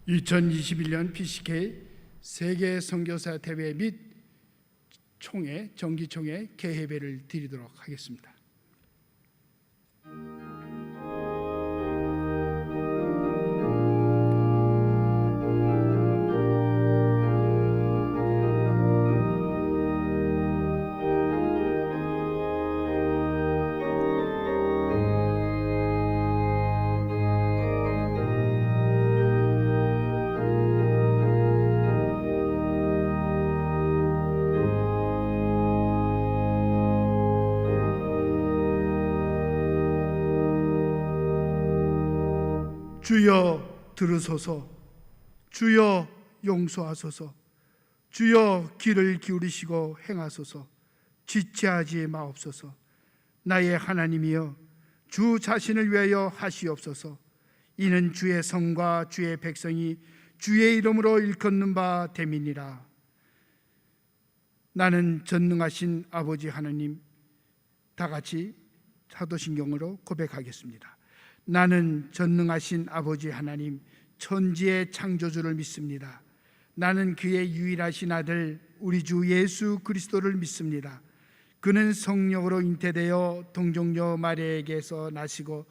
2021년 PCK 세계 선교사 대회 및 총회, 정기총회 개회배를 드리도록 하겠습니다. 주여 들으소서. 주여 용서하소서. 주여 귀를 기울이시고 행하소서. 지체하지 마옵소서. 나의 하나님이여, 주 자신을 위하여 하시옵소서. 이는 주의 성과 주의 백성이 주의 이름으로 일컫는 바 됨이니라. 나는 전능하신 아버지 하나님, 다 같이 사도신경으로 고백하겠습니다. 나는 전능하신 아버지 하나님, 천지의 창조주를 믿습니다. 나는 그의 유일하신 아들 우리 주 예수 그리스도를 믿습니다. 그는 성령으로 잉태되어 동정녀 마리아에게서 나시고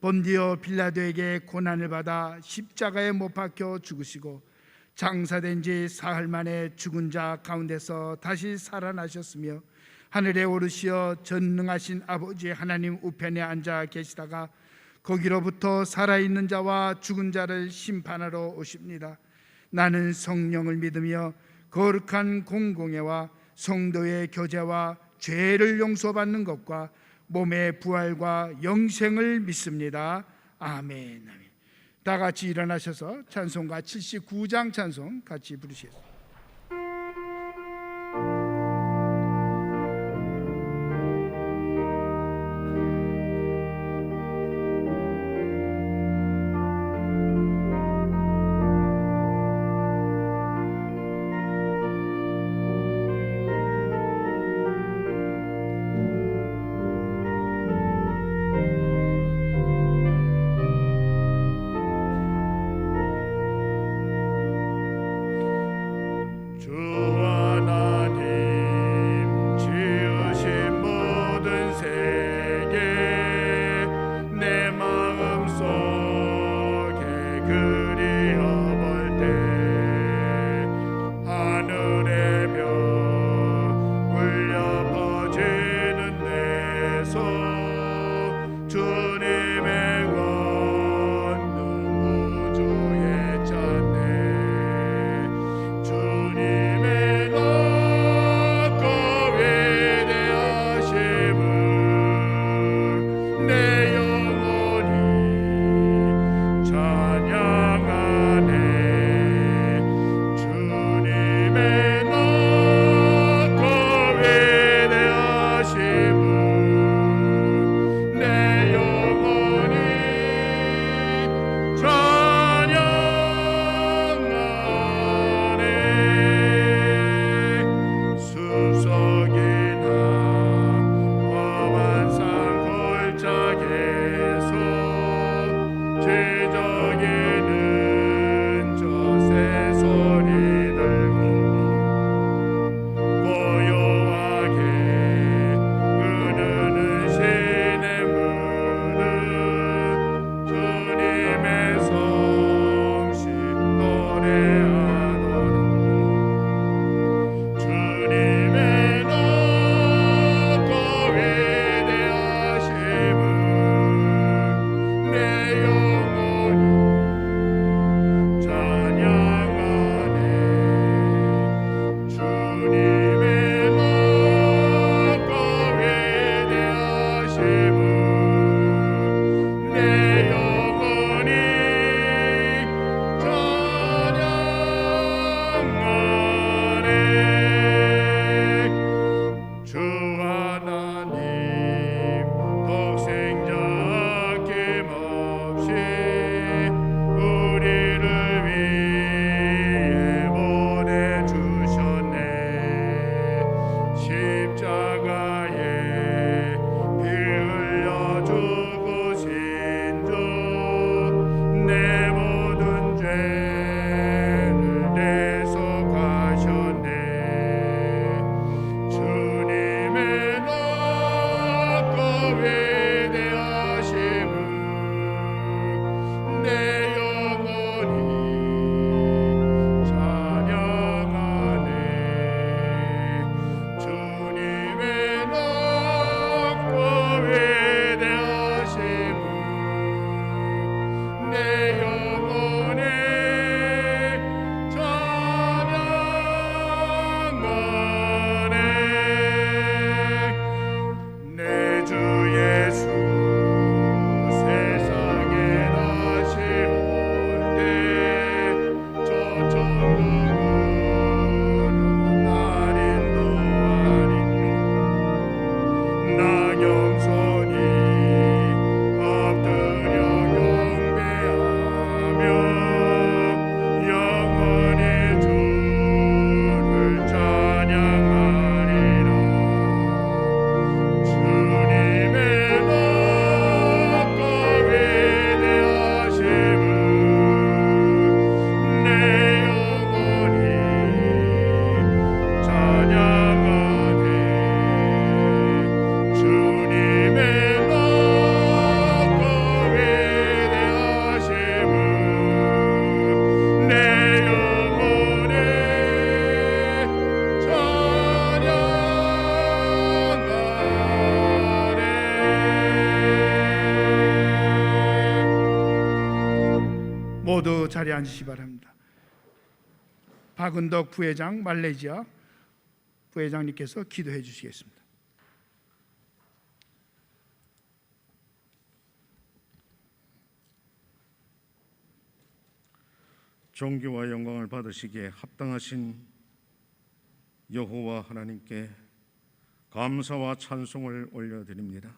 본디오 빌라도에게 고난을 받아 십자가에 못 박혀 죽으시고 장사된 지 사흘 만에 죽은 자 가운데서 다시 살아나셨으며 하늘에 오르시어 전능하신 아버지 하나님 우편에 앉아 계시다가 거기로부터 살아있는 자와 죽은 자를 심판하러 오십니다. 나는 성령을 믿으며 거룩한 공공회와 성도의 교제와 죄를 용서받는 것과 몸의 부활과 영생을 믿습니다. 아멘. 다 같이 일어나셔서 찬송가 79장 찬송 같이 부르시겠습니다. 모두 자리에 앉으시기 바랍니다. 박은덕 부회장, 말레이시아 부회장님께서 기도해 주시겠습니다. 존귀와 영광을 받으시기에 합당하신 여호와 하나님께 감사와 찬송을 올려드립니다.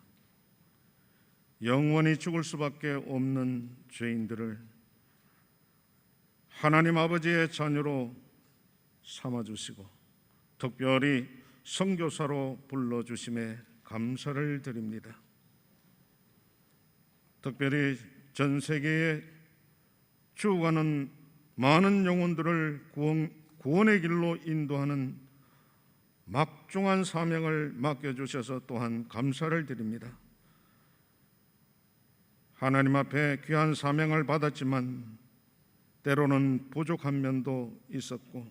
영원히 죽을 수밖에 없는 죄인들을 하나님 아버지의 자녀로 삼아주시고 특별히 선교사로 불러주심에 감사를 드립니다. 특별히 전 세계에 죽어가는 많은 영혼들을 구원의 길로 인도하는 막중한 사명을 맡겨주셔서 또한 감사를 드립니다. 하나님 앞에 귀한 사명을 받았지만 때로는 부족한 면도 있었고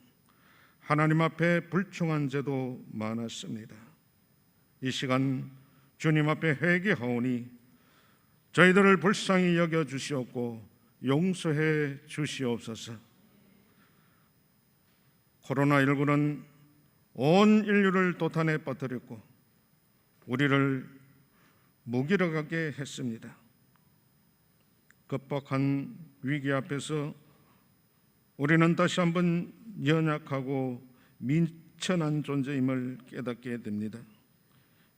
하나님 앞에 불충한 죄도 많았습니다. 이 시간 주님 앞에 회개하오니 저희들을 불쌍히 여겨주시옵고 용서해 주시옵소서. 코로나19는 온 인류를 도탄에 빠뜨렸고 우리를 무기력하게 했습니다. 급박한 위기 앞에서 우리는 다시 한번 연약하고 미천한 존재임을 깨닫게 됩니다.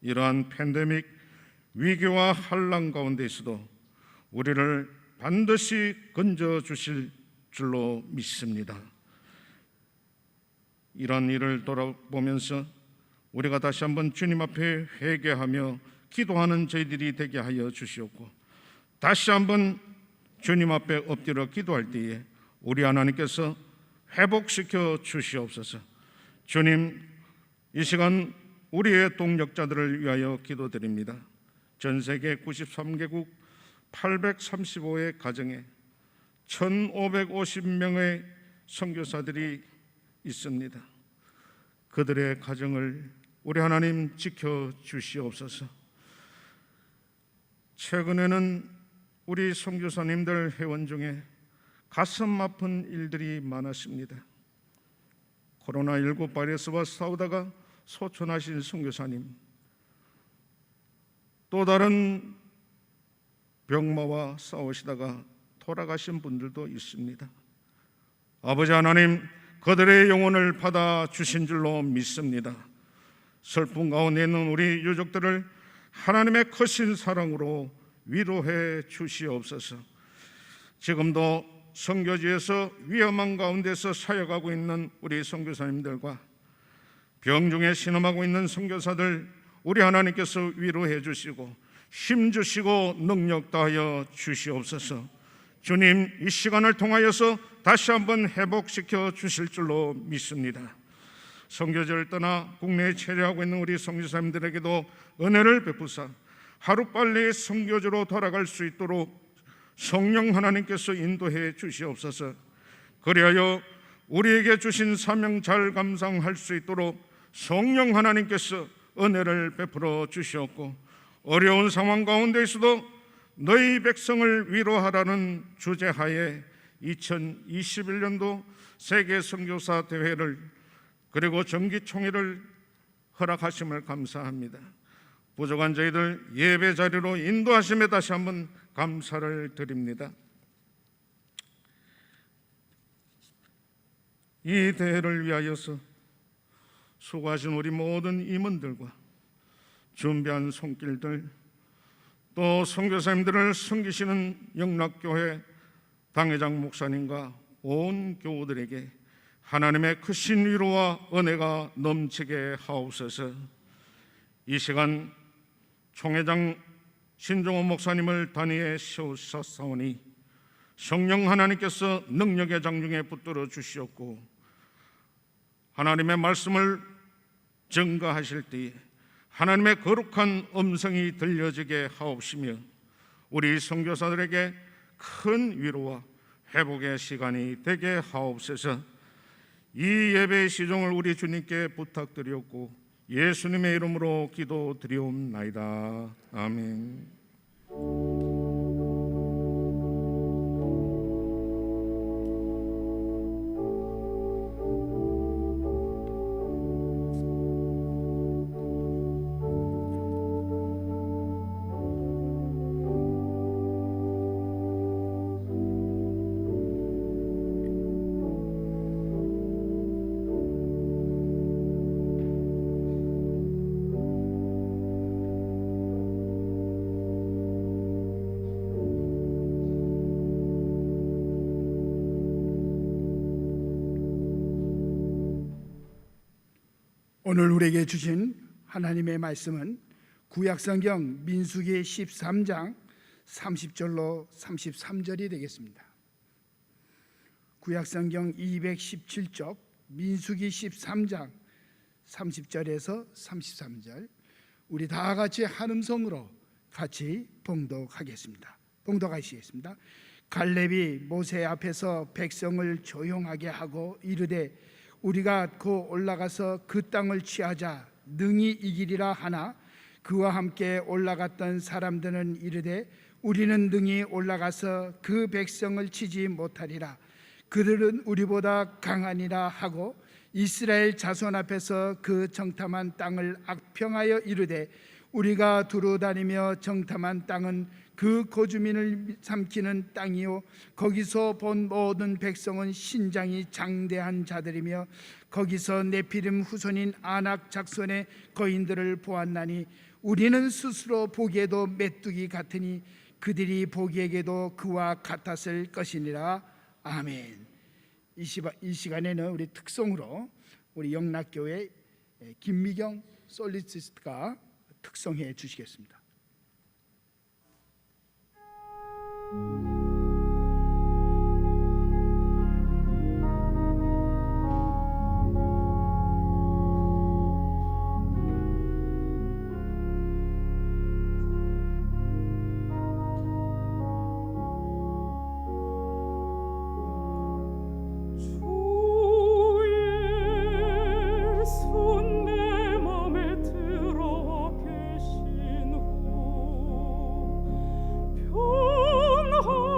이러한 팬데믹 위기와 환난 가운데서도 우리를 반드시 건져주실 줄로 믿습니다. 이런 일을 돌아보면서 우리가 다시 한번 주님 앞에 회개하며 기도하는 저희들이 되게 하여 주시옵고 다시 한번 주님 앞에 엎드려 기도할 때에 우리 하나님께서 회복시켜 주시옵소서. 주님, 이 시간 우리의 동력자들을 위하여 기도드립니다. 전 세계 93개국 835의 가정에 1550명의 선교사들이 있습니다. 그들의 가정을 우리 하나님 지켜 주시옵소서. 최근에는 우리 선교사님들 회원 중에 가슴 아픈 일들이 많았습니다. 코로나19 바이러스와 싸우다가 소천하신 선교사님, 또 다른 병마와 싸우시다가 돌아가신 분들도 있습니다. 아버지 하나님, 그들의 영혼을 받아주신 줄로 믿습니다. 슬픔 가운데 있는 우리 유족들을 하나님의 크신 사랑으로 위로해 주시옵소서. 지금도 선교지에서 위험한 가운데서 사역하고 있는 우리 선교사님들과 병중에 신음하고 있는 선교사들 우리 하나님께서 위로해 주시고 힘 주시고 능력 다하여 주시옵소서. 주님, 이 시간을 통하여서 다시 한번 회복시켜 주실 줄로 믿습니다. 선교지를 떠나 국내에 체류하고 있는 우리 선교사님들에게도 은혜를 베푸사 하루빨리 선교지로 돌아갈 수 있도록 성령 하나님께서 인도해 주시옵소서. 그리하여 우리에게 주신 사명 잘 감당할 수 있도록 성령 하나님께서 은혜를 베풀어 주시옵고 어려운 상황 가운데에서도 너희 백성을 위로하라는 주제하에 2021년도 세계 선교사 대회를 그리고 정기총회를 허락하심을 감사합니다. 부족한 저희들 예배 자리로 인도하심에 다시 한번 감사를 드립니다. 이 대회를 위하여서 수고하신 우리 모든 임원들과 준비한 손길들, 또 선교사님들을 섬기시는 영락교회 당회장 목사님과 온 교우들에게 하나님의 크신 위로와 은혜가 넘치게 하옵소서. 이 시간 총회장 신종원 목사님을 단위에 세우셨사오니 성령 하나님께서 능력의 장중에 붙들어 주시옵고 하나님의 말씀을 증거하실 때에 하나님의 거룩한 음성이 들려지게 하옵시며 우리 선교사들에게 큰 위로와 회복의 시간이 되게 하옵소서. 이 예배의 시종을 우리 주님께 부탁드렸고 예수님의 이름으로 기도드리옵나이다. 아멘. 오늘 우리에게 주신 하나님의 말씀은 구약성경 민수기 13장 30절로 33절이 되겠습니다. 구약성경 217쪽 민수기 13장 30절에서 33절, 우리 다 같이 한음성으로 같이 봉독하겠습니다. 봉독하시겠습니다. 갈렙이 모세 앞에서 백성을 조용하게 하고 이르되 우리가 곧 올라가서 그 땅을 취하자 능히 이기리라 하나 그와 함께 올라갔던 사람들은 이르되 우리는 능히 올라가서 그 백성을 치지 못하리라. 그들은 우리보다 강하니라 하고 이스라엘 자손 앞에서 그 정탐한 땅을 악평하여 이르되 우리가 두루 다니며 정탐한 땅은 그 거주민을 삼키는 땅이요 거기서 본 모든 백성은 신장이 장대한 자들이며 거기서 네피림 후손인 아낙 작손의 거인들을 보았나니 우리는 스스로 보기에도 메뚜기 같으니 그들이 보기에게도 그와 같았을 것이니라. 아멘. 이 시간에는 우리 특송으로 우리 영락교회 김미경 솔리시스트가 특송해 주시겠습니다. 후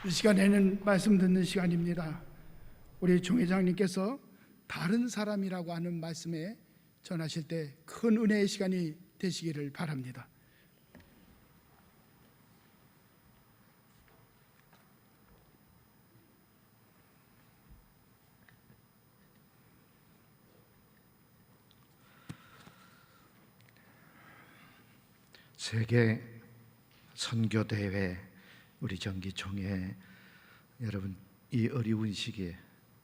이 시간에는 말씀 듣는 시간입니다. 우리 총회장님께서 다른 사람이라고 하는 말씀에 전하실 때 큰 은혜의 시간이 되시기를 바랍니다. 세계 선교대회 우리 정기총회 여러분 이 어려운 시기에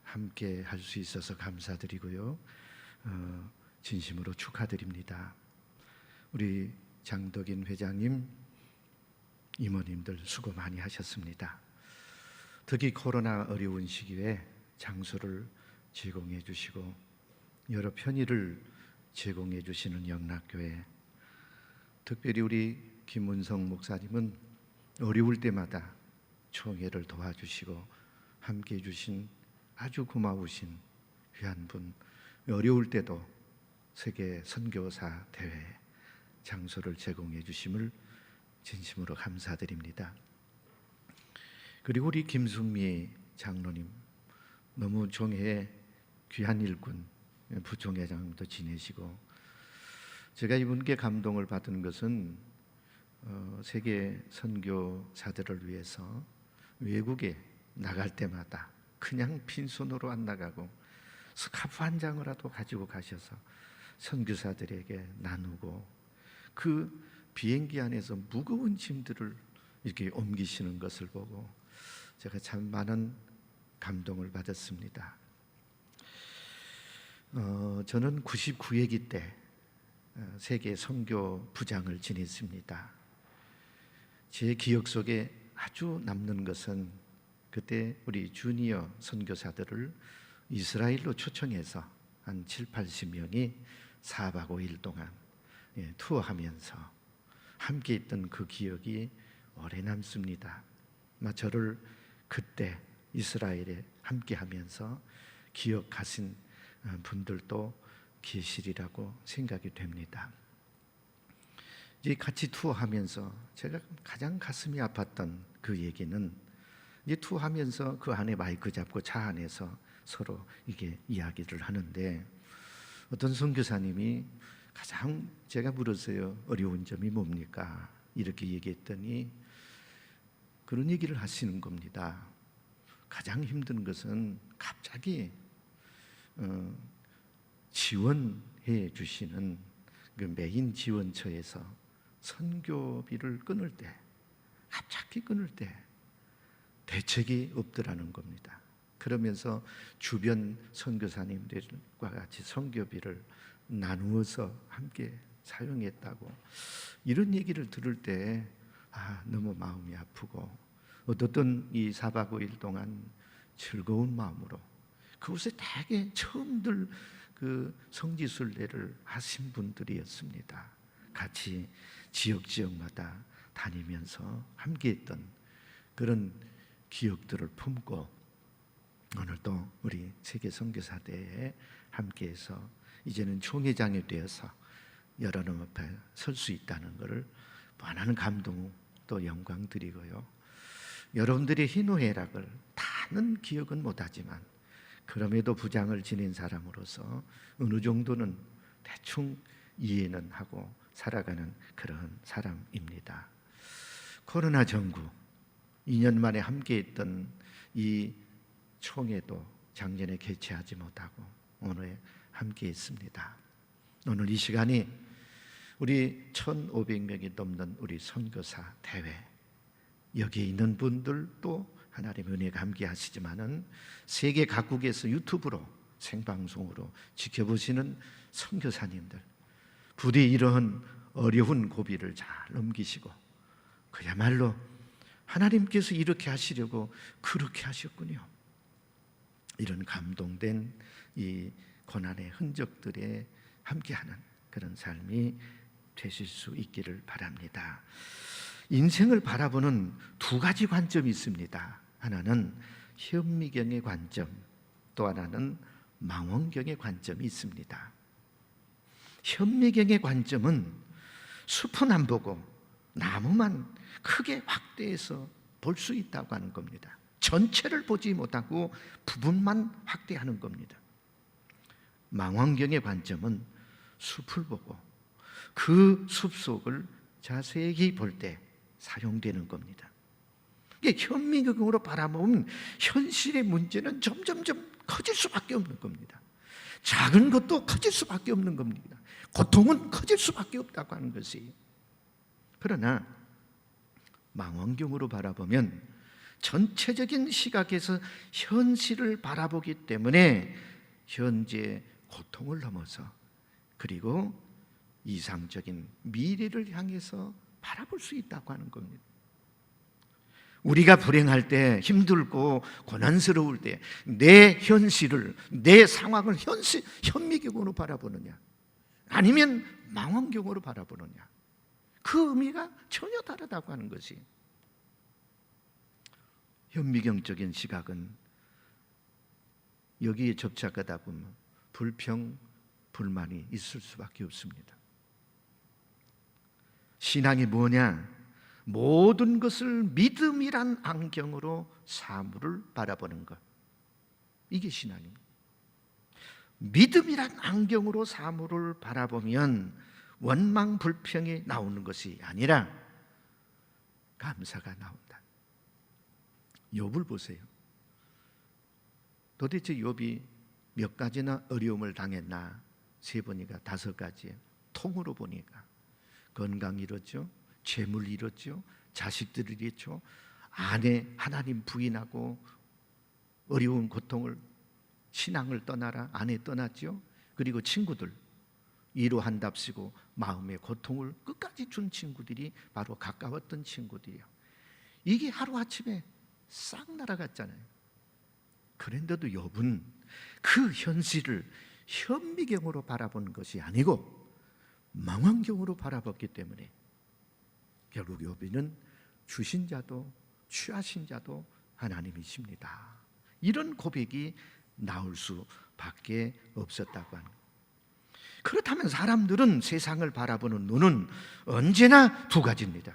함께 할 수 있어서 감사드리고요. 진심으로 축하드립니다. 우리 장덕인 회장님, 임원님들 수고 많이 하셨습니다. 특히 코로나 어려운 시기에 장소를 제공해 주시고 여러 편의를 제공해 주시는 영락교회, 특별히 우리 김문성 목사님은 어려울 때마다 총회를 도와주시고 함께해 주신 아주 고마우신 귀한 분, 어려울 때도 세계 선교사 대회 장소를 제공해 주심을 진심으로 감사드립니다. 그리고 우리 김순미 장로님, 너무 종회에 귀한 일꾼 부총회장도 지내시고, 제가 이분께 감동을 받은 것은 세계 선교사들을 위해서 외국에 나갈 때마다 그냥 빈손으로 안 나가고 스카프 한 장이라도 가지고 가셔서 선교사들에게 나누고 그 비행기 안에서 무거운 짐들을 이렇게 옮기시는 것을 보고 제가 참 많은 감동을 받았습니다. 저는 99회기 때 세계 선교 부장을 지냈습니다. 제 기억 속에 아주 남는 것은 그때 우리 주니어 선교사들을 이스라엘로 초청해서 한 7, 80명이 4박 5일 동안 투어하면서 함께 있던 그 기억이 오래 남습니다. 저를 그때 이스라엘에 함께 하면서 기억하신 분들도 계시리라고 생각이 됩니다. 이제 같이 투어하면서 제가 가장 가슴이 아팠던 그 얘기는, 이제 투어하면서 그 안에 마이크 잡고 차 안에서 서로 이게 이야기를 하는데, 어떤 선교사님이 가장, 제가 물었어요. 어려운 점이 뭡니까? 이렇게 얘기했더니 그런 얘기를 하시는 겁니다. 가장 힘든 것은 갑자기 지원해 주시는 그 메인 지원처에서 선교비를 끊을 때, 갑자기 끊을 때 대책이 없더라는 겁니다. 그러면서 주변 선교사님들과 같이 선교비를 나누어서 함께 사용했다고, 이런 얘기를 들을 때 너무 마음이 아프고, 어떻든 이 4박 5일 동안 즐거운 마음으로 그곳에 되게 처음들 그 성지순례를 하신 분들이었습니다. 같이 지역마다 다니면서 함께했던 그런 기억들을 품고 오늘도 우리 세계 선교사대회에 함께해서 이제는 총회장이 되어서 여러분 앞에 설 수 있다는 것을 많은 감동 또 영광 드리고요. 여러분들의 희노애락을 다는 기억은 못하지만 그럼에도 부장을 지닌 사람으로서 어느 정도는 대충 이해는 하고 살아가는 그런 사람입니다. 코로나 전구 2년 만에 함께했던 이 총회도 작년에 개최하지 못하고 오늘 함께했습니다. 오늘 이 시간이 우리 1,500명이 넘는 우리 선교사 대회, 여기에 있는 분들도 하나님의 은혜가 함께 하시지만은 세계 각국에서 유튜브로 생방송으로 지켜보시는 선교사님들, 부디 이러한 어려운 고비를 잘 넘기시고 그야말로 하나님께서 이렇게 하시려고 그렇게 하셨군요, 이런 감동된 이 고난의 흔적들에 함께하는 그런 삶이 되실 수 있기를 바랍니다. 인생을 바라보는 두 가지 관점이 있습니다. 하나는 현미경의 관점, 또 하나는 망원경의 관점이 있습니다. 현미경의 관점은 숲은 안 보고 나무만 크게 확대해서 볼 수 있다고 하는 겁니다. 전체를 보지 못하고 부분만 확대하는 겁니다. 망원경의 관점은 숲을 보고 그 숲속을 자세히 볼 때 사용되는 겁니다. 이게 현미경으로 바라보면 현실의 문제는 점점점 커질 수밖에 없는 겁니다. 작은 것도 커질 수밖에 없는 겁니다. 고통은 커질 수밖에 없다고 하는 것이에요. 그러나 망원경으로 바라보면 전체적인 시각에서 현실을 바라보기 때문에 현재 고통을 넘어서 그리고 이상적인 미래를 향해서 바라볼 수 있다고 하는 겁니다. 우리가 불행할 때, 힘들고 고난스러울 때 내 현실을, 내 상황을 현미경으로 바라보느냐 아니면 망원경으로 바라보느냐, 그 의미가 전혀 다르다고 하는 것이, 현미경적인 시각은 여기에 접착하다 보면 불평, 불만이 있을 수밖에 없습니다. 신앙이 뭐냐? 모든 것을 믿음이란 안경으로 사물을 바라보는 것, 이게 신앙입니다. 믿음이란 안경으로 사물을 바라보면 원망, 불평이 나오는 것이 아니라 감사가 나온다. 욥을 보세요. 도대체 욥이 몇 가지나 어려움을 당했나? 3번이가 5가지. 통으로 보니까 건강 잃었죠, 재물 잃었죠, 자식들을 잃었죠, 아내 하나님 부인하고 어려운 고통을, 신앙을 떠나라 아내 떠났죠. 그리고 친구들 위로한답시고 마음의 고통을 끝까지 준 친구들이 바로 가까웠던 친구들이요. 이게 하루아침에 싹 날아갔잖아요. 그런데도 욥은 그 현실을 현미경으로 바라보는 것이 아니고 망원경으로 바라봤기 때문에 결국 욥은 주신 자도 취하신 자도 하나님이십니다. 이런 고백이 나올 수밖에 없었다고 하는 거예요. 그렇다면 사람들은 세상을 바라보는 눈은 언제나 2가지입니다.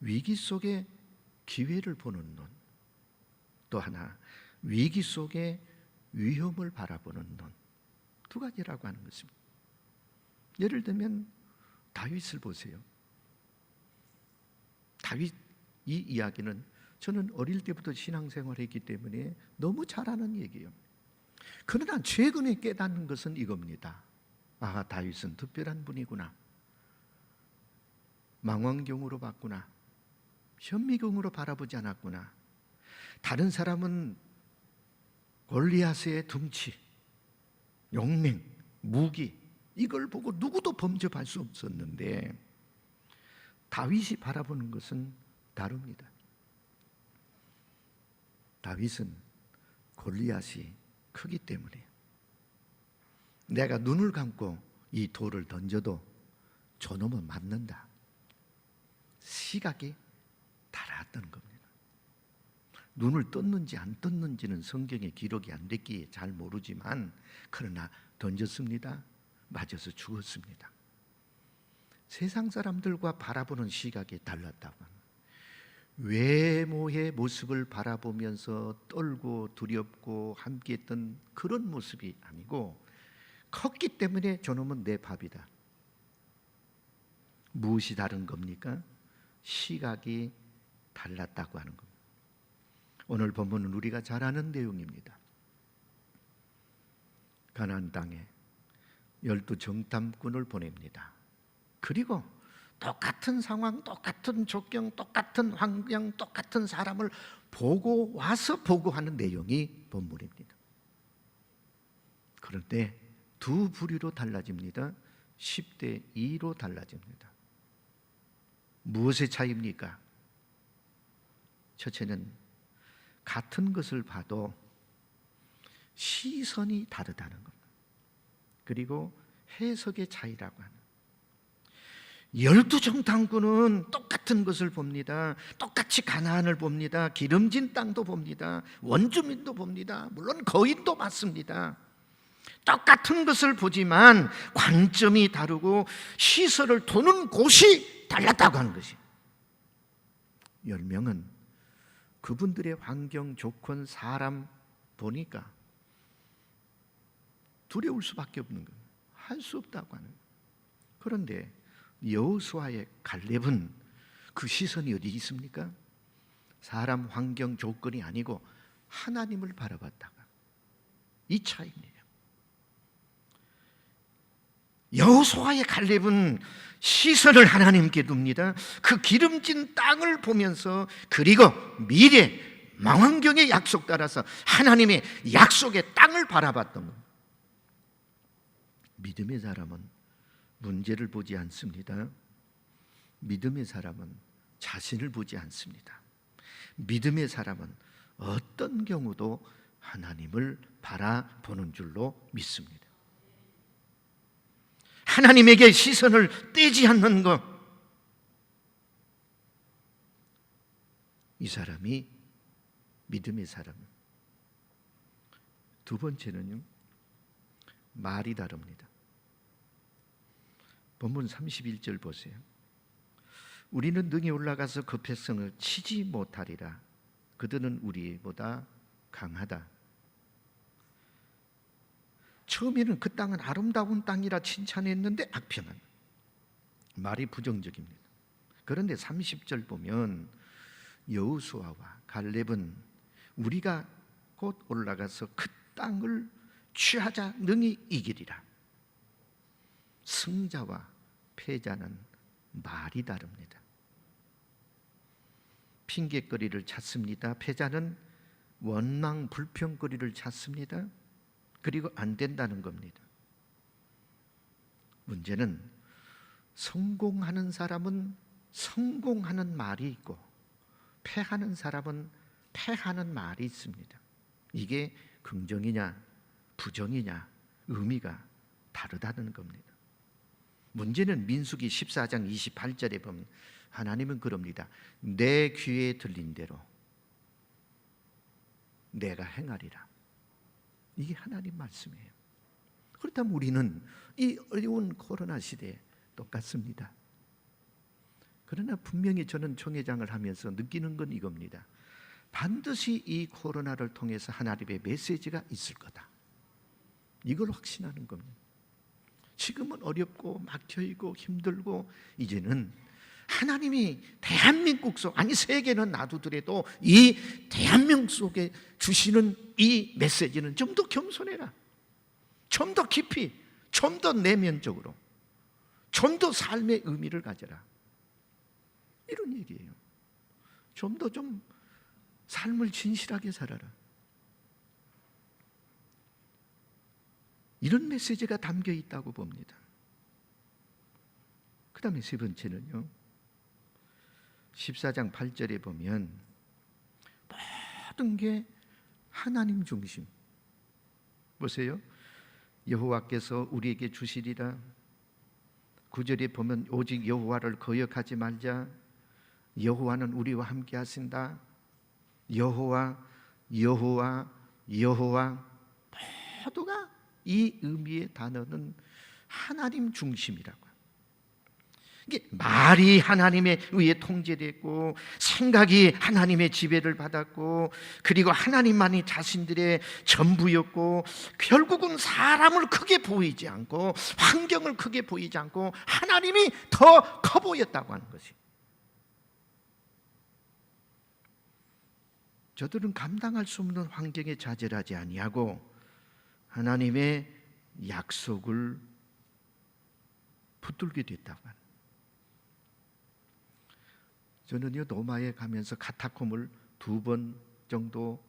위기 속에 기회를 보는 눈, 또 하나 위기 속에 위험을 바라보는 눈, 2가지라고 하는 것입니다. 예를 들면 다윗을 보세요. 다윗 이 이야기는 저는 어릴 때부터 신앙생활을 했기 때문에 너무 잘 아는 얘기예요. 그러나 최근에 깨닫는 것은 이겁니다. 아, 다윗은 특별한 분이구나. 망원경으로 봤구나. 현미경으로 바라보지 않았구나. 다른 사람은 골리앗의 둥치, 용맹, 무기, 이걸 보고 누구도 범접할 수 없었는데 다윗이 바라보는 것은 다릅니다. 다윗은 골리앗이 크기 때문에 내가 눈을 감고 이 돌을 던져도 저놈은 맞는다. 시각이 달랐던 겁니다. 눈을 떴는지 안 떴는지는 성경에 기록이 안 됐기에 잘 모르지만 그러나 던졌습니다. 맞아서 죽었습니다. 세상 사람들과 바라보는 시각이 달랐다고 합니다. 외모의 모습을 바라보면서 떨고 두렵고 함께했던 그런 모습이 아니고 컸기 때문에 저놈은 내 밥이다. 무엇이 다른 겁니까? 시각이 달랐다고 하는 겁니다. 오늘 본문은 우리가 잘 아는 내용입니다. 가나안 땅에 12 정탐꾼을 보냅니다. 그리고 똑같은 상황, 똑같은 조경, 똑같은 환경, 똑같은 사람을 보고 와서 보고하는 내용이 본문입니다. 그런데 2 부류로 달라집니다. 10대 2로 달라집니다. 무엇의 차이입니까? 첫째는 같은 것을 봐도 시선이 다르다는 겁니다. 그리고 해석의 차이라고 하는, 12 정탐꾼은 똑같은 것을 봅니다. 똑같이 가나안을 봅니다. 기름진 땅도 봅니다. 원주민도 봅니다. 물론 거인도 봤습니다. 똑같은 것을 보지만 관점이 다르고 시선을 두는 곳이 달랐다고 하는 것이. 10명은 그분들의 환경, 조건, 사람 보니까 두려울 수밖에 없는 거예요. 할 수 없다고 하는 거예요. 그런데 여호수아의 갈렙은 그 시선이 어디 있습니까? 사람, 환경, 조건이 아니고 하나님을 바라봤다가, 이 차이입니다. 여호수아의 갈렙은 시선을 하나님께 둡니다. 그 기름진 땅을 보면서, 그리고 미래 망원경의 약속 따라서 하나님의 약속의 땅을 바라봤던 겁니다. 믿음의 사람은 문제를 보지 않습니다. 믿음의 사람은 자신을 보지 않습니다. 믿음의 사람은 어떤 경우도 하나님을 바라보는 줄로 믿습니다. 하나님에게 시선을 떼지 않는 것, 이 사람이 믿음의 사람. 두 번째는요, 말이 다릅니다. 본문 31절 보세요. 우리는 능히 올라가서 그 백성을 치지 못하리라. 그들은 우리보다 강하다. 처음에는 그 땅은 아름다운 땅이라 칭찬했는데 악평은 말이 부정적입니다. 그런데 30절 보면 여호수아와 갈렙은 우리가 곧 올라가서 그 땅을 취하자 능히 이기리라. 승자와 패자는 말이 다릅니다. 핑계거리를 찾습니다. 패자는 원망 불평거리를 찾습니다. 그리고 안 된다는 겁니다. 문제는 성공하는 사람은 성공하는 말이 있고 패하는 사람은 패하는 말이 있습니다. 이게 긍정이냐 부정이냐 의미가 다르다는 겁니다. 문제는 민수기 14장 28절에 보면 하나님은 그럽니다. 내 귀에 들린 대로 내가 행하리라. 이게 하나님 말씀이에요. 그렇다면 우리는 이 어려운 코로나 시대에 똑같습니다. 그러나 분명히 저는 총회장을 하면서 느끼는 건 이겁니다. 반드시 이 코로나를 통해서 하나님의 메시지가 있을 거다. 이걸 확신하는 겁니다. 지금은 어렵고 막혀있고 힘들고 이제는 하나님이 대한민국 속, 아니 세계는 놔두더라도 이 대한민국 속에 주시는 이 메시지는 좀 더 겸손해라, 좀 더 깊이, 좀 더 내면적으로, 좀 더 삶의 의미를 가져라, 이런 얘기예요. 좀 더 삶을 진실하게 살아라, 이런 메시지가 담겨 있다고 봅니다. 그 다음에 세 번째는요, 14장 8절에 보면 모든 게 하나님 중심. 보세요. 여호와께서 우리에게 주시리라. 9절에 보면 오직 여호와를 거역하지 말자. 여호와는 우리와 함께 하신다. 여호와, 여호와, 여호와, 모두가 이 의미의 단어는 하나님 중심이라고. 이게 말이 하나님에 의해 통제됐고 생각이 하나님의 지배를 받았고 그리고 하나님만이 자신들의 전부였고 결국은 사람을 크게 보이지 않고 환경을 크게 보이지 않고 하나님이 더 커 보였다고 하는 것이. 저들은 감당할 수 없는 환경에 좌절하지 아니하고 하나님의 약속을 붙들게 됐다고 합니다. 저는요 로마에 가면서 카타콤을 2번 정도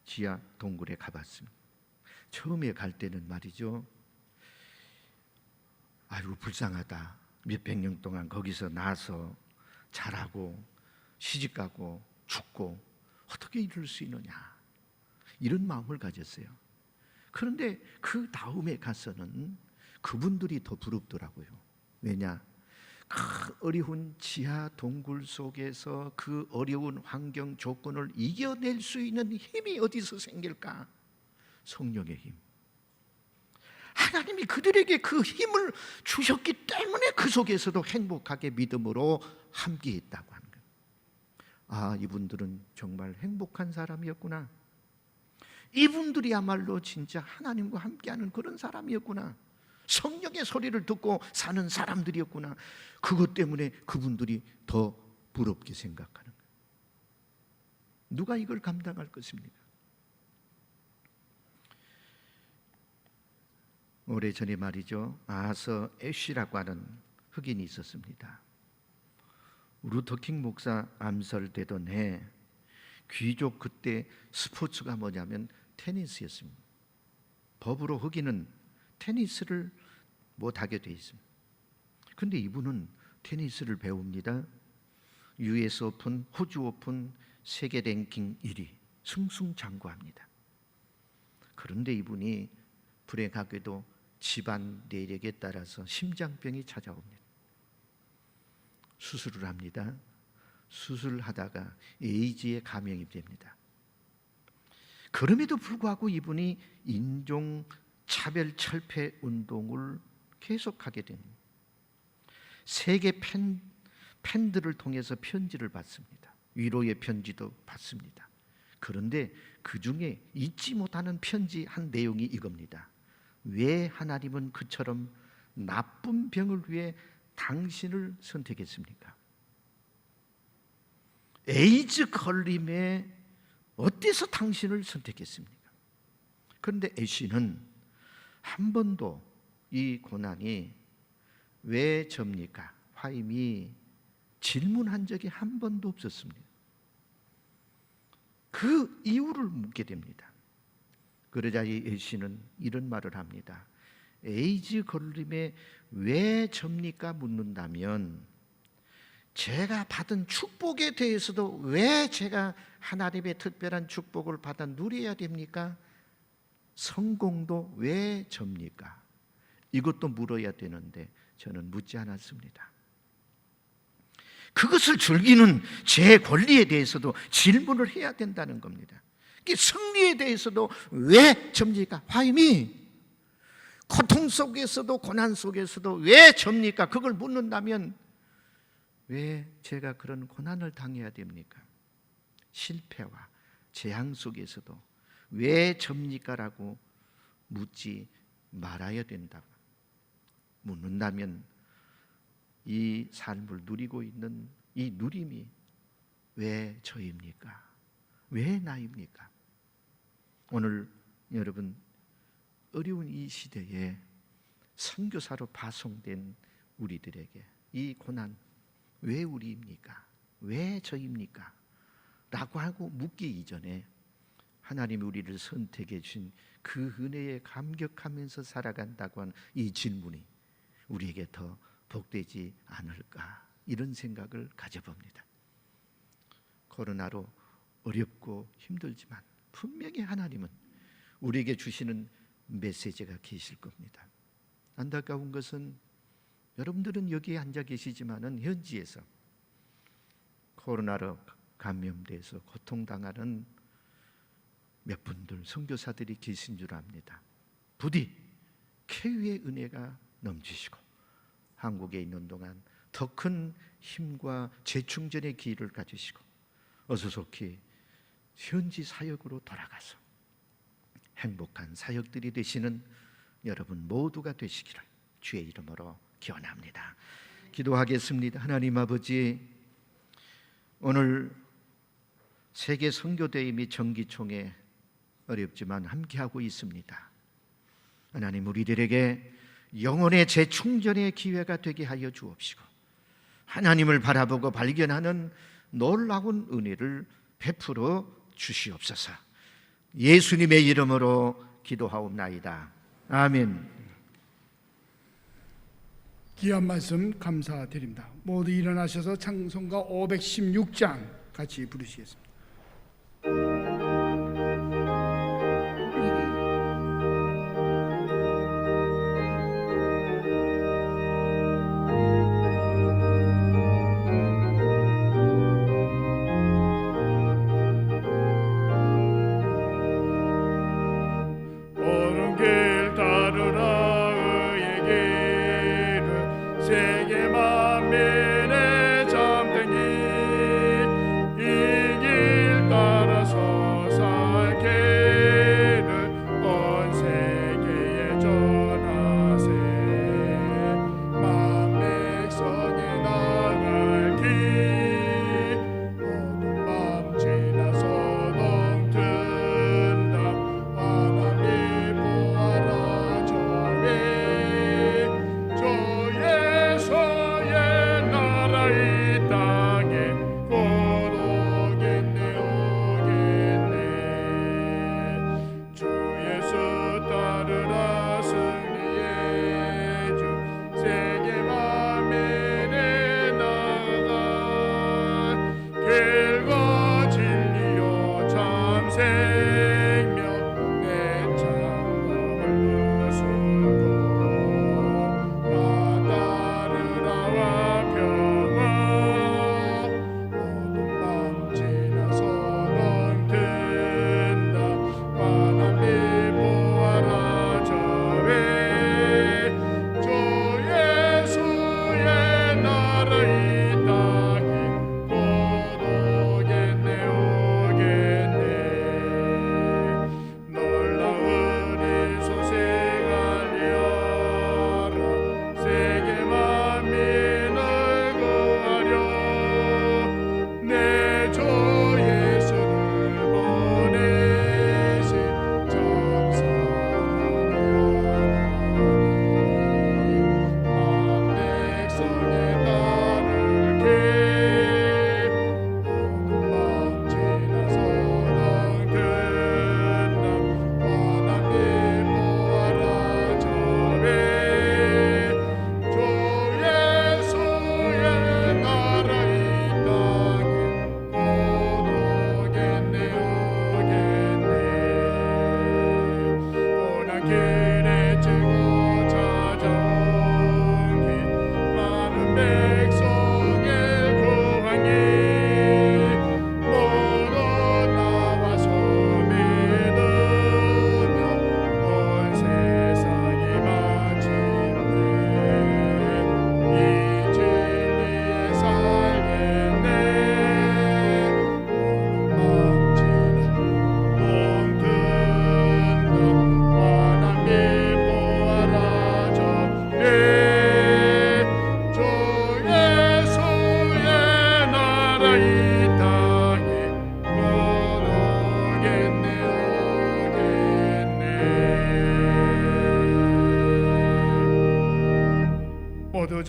지하 동굴에 가봤습니다. 처음에 갈 때는 말이죠, 아이고 불쌍하다, 몇백 년 동안 거기서 나서 자라고 시집가고 죽고 어떻게 이럴 수 있느냐, 이런 마음을 가졌어요. 그런데 그 다음에 가서는 그분들이 더 부럽더라고요. 왜냐? 그 어려운 지하 동굴 속에서 그 어려운 환경 조건을 이겨낼 수 있는 힘이 어디서 생길까? 성령의 힘. 하나님이 그들에게 그 힘을 주셨기 때문에 그 속에서도 행복하게 믿음으로 함께했다고 하는 거예요. 아, 이분들은 정말 행복한 사람이었구나. 이분들이야말로 진짜 하나님과 함께하는 그런 사람이었구나. 성령의 소리를 듣고 사는 사람들이었구나. 그것 때문에 그분들이 더 부럽게 생각하는 거예요. 누가 이걸 감당할 것입니까? 오래전에 말이죠, 아서 애쉬라고 하는 흑인이 있었습니다. 루터킹 목사 암살되던 해 귀족 그때 스포츠가 뭐냐면 테니스였습니다. 법으로 흑인은 테니스를 못하게 돼 있습니다. 그런데 이분은 테니스를 배웁니다. US 오픈, 호주 오픈 세계 랭킹 1위, 승승장구합니다. 그런데 이분이 불행하게도 집안 내력에 따라서 심장병이 찾아옵니다. 수술을 합니다. 수술하다가 에이즈에 감염이 됩니다. 그럼에도 불구하고 이분이 인종 차별 철폐 운동을 계속하게 됩니다. 세계 팬들을 통해서 편지를 받습니다. 위로의 편지도 받습니다. 그런데 그 중에 잊지 못하는 편지 한 내용이 이겁니다. 왜 하나님은 그처럼 나쁜 병을 위해 당신을 선택했습니까? 에이즈 걸림에 어때서 당신을 선택했습니까? 그런데 애쉬는 한 번도 이 고난이 왜 접니까? 화임이 질문한 적이 한 번도 없었습니다. 그 이유를 묻게 됩니다. 그러자 이 애쉬는 이런 말을 합니다. 에이즈 걸림에 왜 접니까? 묻는다면 제가 받은 축복에 대해서도 왜 제가 하나님의 특별한 축복을 받아 누려야 됩니까? 성공도 왜 접니까? 이것도 물어야 되는데 저는 묻지 않았습니다. 그것을 즐기는 제 권리에 대해서도 질문을 해야 된다는 겁니다. 승리에 대해서도 왜 접니까? 화임이 고통 속에서도 고난 속에서도 왜 접니까? 그걸 묻는다면 왜 제가 그런 고난을 당해야 됩니까? 실패와 재앙 속에서도 왜 접니까? 라고 묻지 말아야 된다고. 묻는다면 이 삶을 누리고 있는 이 누림이 왜 저입니까? 왜 나입니까? 오늘 여러분 어려운 이 시대에 선교사로 파송된 우리들에게 이 고난 왜 우리입니까? 왜 저입니까? 라고 하고 묻기 이전에 하나님이 우리를 선택해 주신 그 은혜에 감격하면서 살아간다고 하는 이 질문이 우리에게 더 복되지 않을까, 이런 생각을 가져봅니다. 코로나로 어렵고 힘들지만 분명히 하나님은 우리에게 주시는 메시지가 계실 겁니다. 안타까운 것은 여러분들은 여기에 앉아 계시지만은 현지에서 코로나로 감염돼서 고통당하는 몇 분들 선교사들이 계신 줄 압니다. 부디 쾌유의 은혜가 넘치시고 한국에 있는 동안 더 큰 힘과 재충전의 기회를 가지시고 어서 속히 현지 사역으로 돌아가서 행복한 사역들이 되시는 여러분 모두가 되시기를 주의 이름으로 기원합니다. 기도하겠습니다. 하나님 아버지, 오늘 세계 선교대회 및 정기총회 어렵지만 함께하고 있습니다. 하나님, 우리들에게 영혼의 재충전의 기회가 되게 하여 주옵시고 하나님을 바라보고 발견하는 놀라운 은혜를 베풀어 주시옵소서. 예수님의 이름으로 기도하옵나이다. 아멘. 귀한 말씀 감사드립니다. 모두 일어나셔서 찬송가 516장 같이 부르시겠습니다. 세계 만민의 잠든이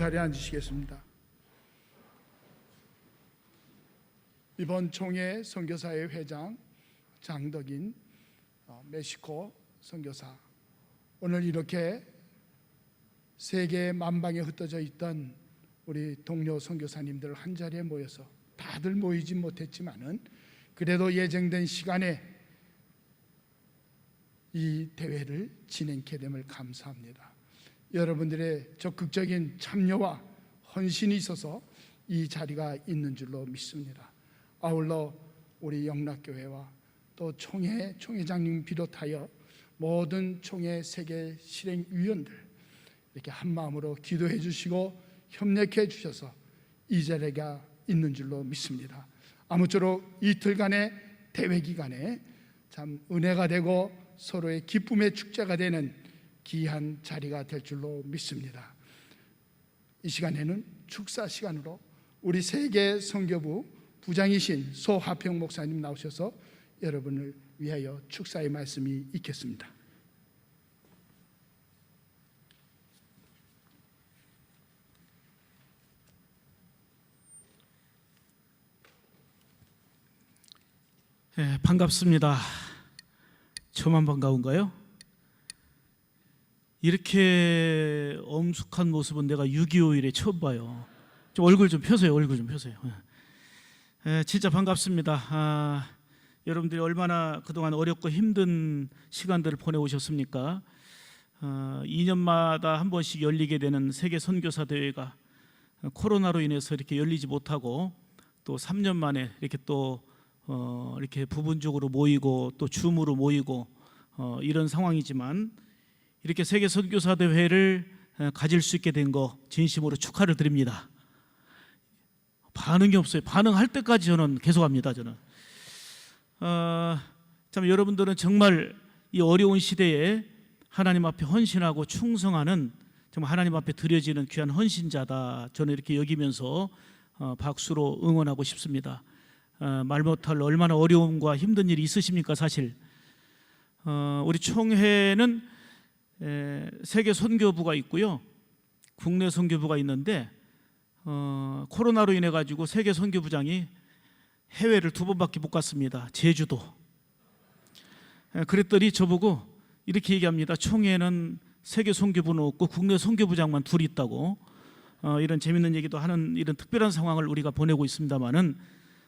자리에 앉으시겠습니다. 이번 총회 선교사회 회장 장덕인 멕시코 선교사, 오늘 이렇게 세계 만방에 흩어져 있던 우리 동료 선교사님들 한 자리에 모여서 다들 모이지 못했지만은 그래도 예정된 시간에 이 대회를 진행케 됨을 감사합니다. 여러분들의 적극적인 참여와 헌신이 있어서 이 자리가 있는 줄로 믿습니다. 아울러 우리 영락교회와 또 총회장님 비롯하여 모든 총회 세계 실행위원들 이렇게 한 마음으로 기도해 주시고 협력해 주셔서 이 자리가 있는 줄로 믿습니다. 아무쪼록 이틀간의 대회 기간에 참 은혜가 되고 서로의 기쁨의 축제가 되는 귀한 자리가 될 줄로 믿습니다. 이 시간에는 축사 시간으로 우리 세계 선교부 부장이신 소화평 목사님 나오셔서 여러분을 위하여 축사의 말씀이 있겠습니다. 네, 반갑습니다. 저만 반가운가요? 이렇게 엄숙한 모습은 내가 6.25 이래 처음 봐요. 좀 얼굴 좀 펴세요. 얼굴 좀 펴세요. 진짜 반갑습니다. 여러분들이 얼마나 그동안 어렵고 힘든 시간들을 보내오셨습니까? 2년마다 한 번씩 열리게 되는 세계 선교사 대회가 코로나로 인해서 이렇게 열리지 못하고 또 3년 만에 이렇게 또 이렇게 부분적으로 모이고 또 줌으로 모이고 이런 상황이지만 이렇게 세계 선교사 대회를 가질 수 있게 된 거 진심으로 축하를 드립니다. 반응이 없어요. 반응할 때까지 저는 계속합니다. 저는 참 여러분들은 정말 이 어려운 시대에 하나님 앞에 헌신하고 충성하는 정말 하나님 앞에 드려지는 귀한 헌신자다. 저는 이렇게 여기면서 박수로 응원하고 싶습니다. 말 못할 얼마나 어려움과 힘든 일이 있으십니까? 사실 우리 총회는 세계 선교부가 있고요, 국내 선교부가 있는데 코로나로 인해 가지고 세계 선교부장이 해외를 2번밖에 못 갔습니다. 제주도. 그랬더니 저보고 이렇게 얘기합니다. 총회는 세계 선교부는 없고 국내 선교부장만 둘이 있다고. 이런 재밌는 얘기도 하는 이런 특별한 상황을 우리가 보내고 있습니다만은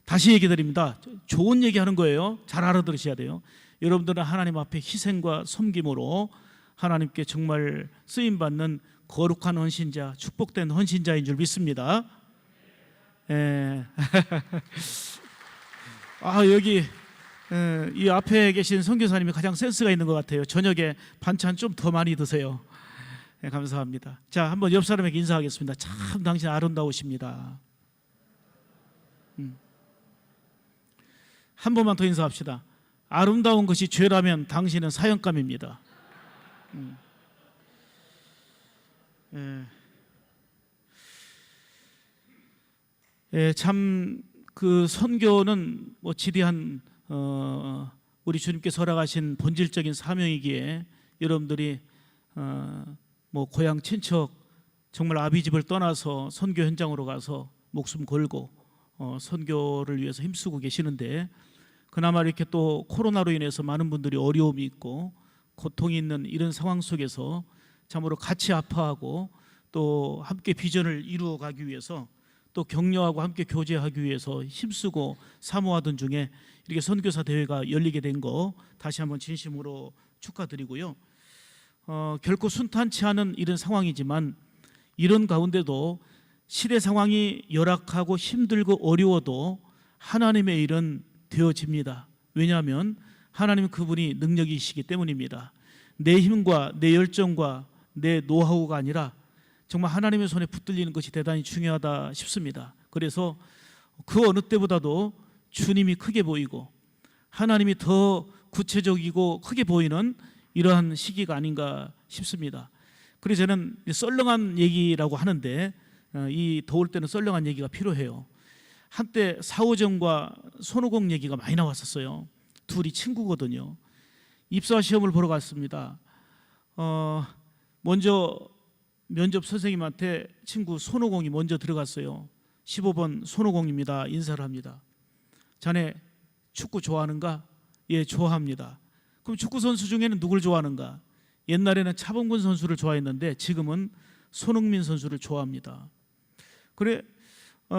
다시 얘기 드립니다. 좋은 얘기 하는 거예요. 잘 알아들으셔야 돼요. 여러분들은 하나님 앞에 희생과 섬김으로 하나님께 정말 쓰임받는 거룩한 헌신자, 축복된 헌신자인 줄 믿습니다. 여기 이 앞에 계신 선교사님이 가장 센스가 있는 것 같아요. 저녁에 반찬 좀 더 많이 드세요. 감사합니다. 자, 한번 옆 사람에게 인사하겠습니다. 참 당신 아름다우십니다. 한 번만 더 인사합시다. 아름다운 것이 죄라면 당신은 사형감입니다. 참 그 선교는 뭐 지대한 우리 주님께서 허락하신 본질적인 사명이기에 여러분들이 뭐 고향 친척 정말 아비집을 떠나서 선교 현장으로 가서 목숨 걸고 선교를 위해서 힘쓰고 계시는데, 그나마 이렇게 또 코로나로 인해서 많은 분들이 어려움이 있고 고통이 있는 이런 상황 속에서 참으로 같이 아파하고 또 함께 비전을 이루어 가기 위해서 또 격려하고 함께 교제하기 위해서 힘쓰고 사모하던 중에 이렇게 선교사 대회가 열리게 된 거 다시 한번 진심으로 축하드리고요. 결코 순탄치 않은 이런 상황이지만 이런 가운데도 시대 상황이 열악하고 힘들고 어려워도 하나님의 일은 되어집니다. 왜냐하면 하나님 그분이 능력이시기 때문입니다. 내 힘과 내 열정과 내 노하우가 아니라 정말 하나님의 손에 붙들리는 것이 대단히 중요하다 싶습니다. 그래서 그 어느 때보다도 주님이 크게 보이고 하나님이 더 구체적이고 크게 보이는 이러한 시기가 아닌가 싶습니다. 그래서 저는 썰렁한 얘기라고 하는데 이 더울 때는 썰렁한 얘기가 필요해요. 한때 사오정과 손오공 얘기가 많이 나왔었어요. 둘이 친구거든요. 입사 시험을 보러 갔습니다. 먼저 면접 선생님한테 친구 손오공이 먼저 들어갔어요. 15번 손오공입니다. 인사를 합니다. 자네 축구 좋아하는가? 예, 좋아합니다. 그럼 축구 선수 중에는 누굴 좋아하는가? 옛날에는 차범근 선수를 좋아했는데 지금은 손흥민 선수를 좋아합니다. 그래,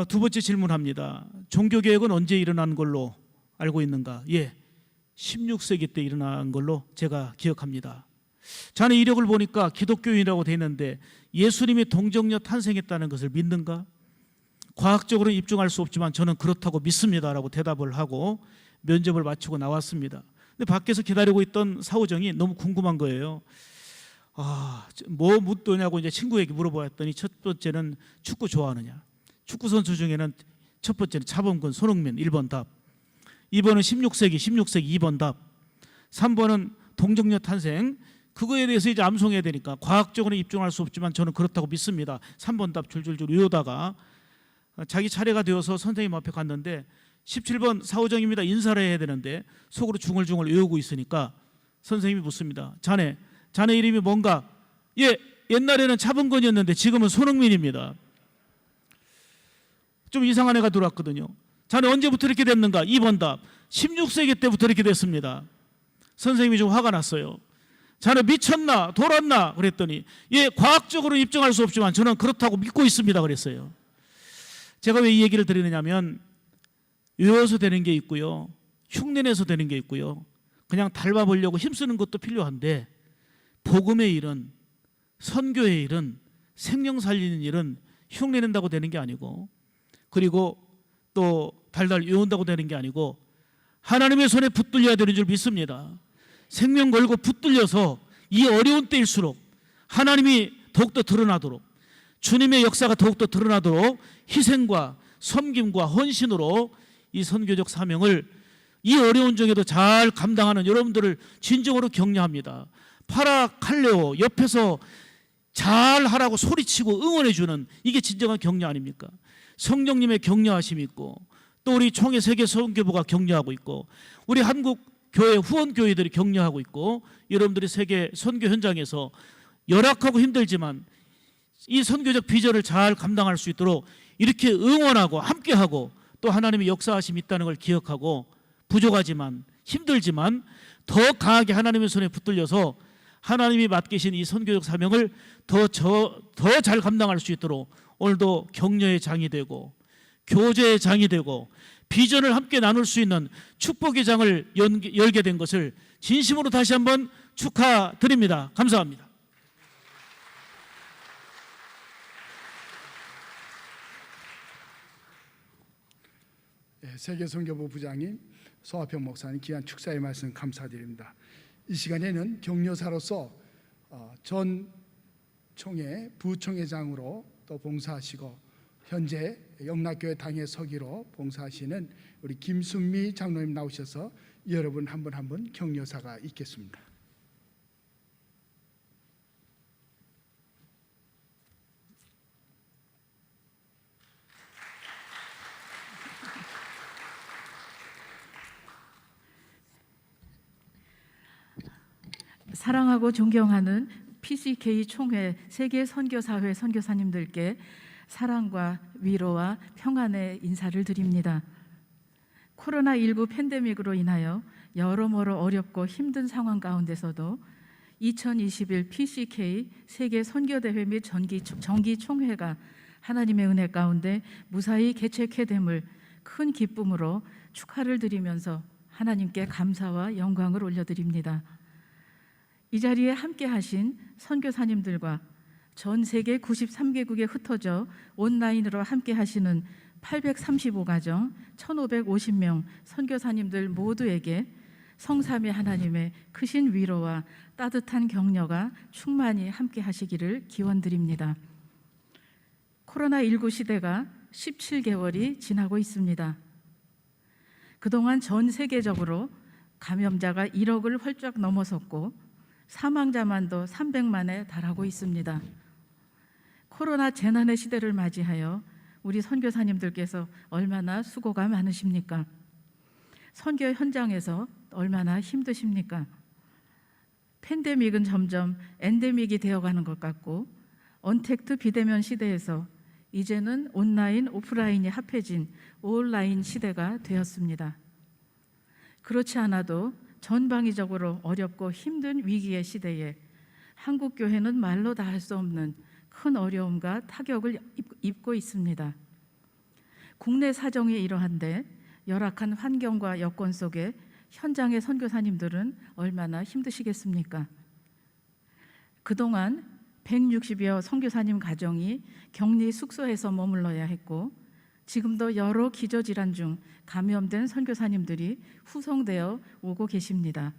두 번째 질문합니다. 종교개혁은 언제 일어난 걸로 알고 있는가? 예, 16세기 때 일어난 걸로 제가 기억합니다. 자네 이력을 보니까 기독교인이라고 돼 있는데 예수님이 동정녀 탄생했다는 것을 믿는가? 과학적으로 입증할 수 없지만 저는 그렇다고 믿습니다라고 대답을 하고 면접을 마치고 나왔습니다. 근데 밖에서 기다리고 있던 사오정이 너무 궁금한 거예요. 뭐 묻더냐고 이제 친구에게 물어보았더니 첫 번째는 축구 좋아하느냐. 축구 선수 중에는 첫 번째는 차범근, 손흥민 1번 답. 2번은 16세기 2번 답. 3번은 동정녀 탄생. 그거에 대해서 이제 암송해야 되니까 과학적으로 입증할 수 없지만 저는 그렇다고 믿습니다. 3번 답 줄줄줄 외우다가 자기 차례가 되어서 선생님 앞에 갔는데 17번 사오정입니다. 인사를 해야 되는데 속으로 중얼중얼 외우고 있으니까 선생님이 묻습니다. 자네 이름이 뭔가? 예, 옛날에는 차범근이었는데 지금은 손흥민입니다. 좀 이상한 애가 들어왔거든요. 자네 언제부터 이렇게 됐는가? 2번 답. 16세기 때부터 이렇게 됐습니다. 선생님이 좀 화가 났어요. 자네 미쳤나? 돌았나? 그랬더니 예, 과학적으로 입증할 수 없지만 저는 그렇다고 믿고 있습니다. 그랬어요. 제가 왜 이 얘기를 드리느냐면 외워서 되는 게 있고요. 흉내내서 되는 게 있고요. 그냥 닮아보려고 힘쓰는 것도 필요한데 복음의 일은, 선교의 일은, 생명 살리는 일은 흉내낸다고 되는 게 아니고, 그리고 또 달달 외운다고 되는 게 아니고 하나님의 손에 붙들려야 되는 줄 믿습니다. 생명 걸고 붙들려서 이 어려운 때일수록 하나님이 더욱더 드러나도록, 주님의 역사가 더욱더 드러나도록 희생과 섬김과 헌신으로 이 선교적 사명을 이 어려운 중에도 잘 감당하는 여러분들을 진정으로 격려합니다. 파라칼레오 옆에서 잘 하라고 소리치고 응원해 주는, 이게 진정한 격려 아닙니까? 성령님의 격려하심이 있고, 또 우리 총회 세계 선교부가 격려하고 있고, 우리 한국 교회 후원 교회들이 격려하고 있고, 여러분들이 세계 선교 현장에서 열악하고 힘들지만 이 선교적 비전을 잘 감당할 수 있도록 이렇게 응원하고 함께하고, 또 하나님의 역사하심이 있다는 걸 기억하고, 부족하지만 힘들지만 더 강하게 하나님의 손에 붙들려서 하나님이 맡기신 이 선교적 사명을 더 잘 감당할 수 있도록 오늘도 격려의 장이 되고 교제의 장이 되고 비전을 함께 나눌 수 있는 축복의 장을 열게 된 것을 진심으로 다시 한번 축하드립니다. 감사합니다. 세계선교부 부장님, 소아평 목사님 귀한 축사의 말씀 감사드립니다. 이 시간에는 격려사로서 전 총회 부총회장으로 또 봉사하시고 현재 영락교회 당회 서기로 봉사하시는 우리 김순미 장로님 나오셔서 여러분 한 분 한 분 격려사가 있겠습니다. 사랑하고 존경하는 PCK 총회 세계 선교사회 선교사님들께 사랑과 위로와 평안의 인사를 드립니다. 코로나19 팬데믹으로 인하여 여러모로 어렵고 힘든 상황 가운데서도 2021 PCK 세계 선교대회 및 정기 총회가 하나님의 은혜 가운데 무사히 개최케 됨을 큰 기쁨으로 축하를 드리면서 하나님께 감사와 영광을 올려드립니다. 이 자리에 함께 하신 선교사님들과 전 세계 93개국에 흩어져 온라인으로 함께 하시는 835가정 1,550명 선교사님들 모두에게 성삼위 하나님의 크신 위로와 따뜻한 격려가 충만히 함께 하시기를 기원드립니다. 코로나19 시대가 17개월이 지나고 있습니다. 그동안 전 세계적으로 감염자가 1억을 훌쩍 넘어섰고 사망자만도 300만에 달하고 있습니다. 코로나 재난의 시대를 맞이하여 우리 선교사님들께서 얼마나 수고가 많으십니까? 선교 현장에서 얼마나 힘드십니까? 팬데믹은 점점 엔데믹이 되어가는 것 같고 언택트 비대면 시대에서 이제는 온라인, 오프라인이 합해진 온라인 시대가 되었습니다. 그렇지 않아도 전방위적으로 어렵고 힘든 위기의 시대에 한국 교회는 말로 다 할 수 없는 큰 어려움과 타격을 입고 있습니다. 국내 사정이 이러한데 열악한 환경과 여건 속에 현장의 선교사님들은 얼마나 힘드시겠습니까? 그동안 160여 선교사님 가정이 격리 숙소에서 머물러야 했고 지금도 여러 기저질환 중 감염된 선교사님들이 후송되어 오고 계십니다.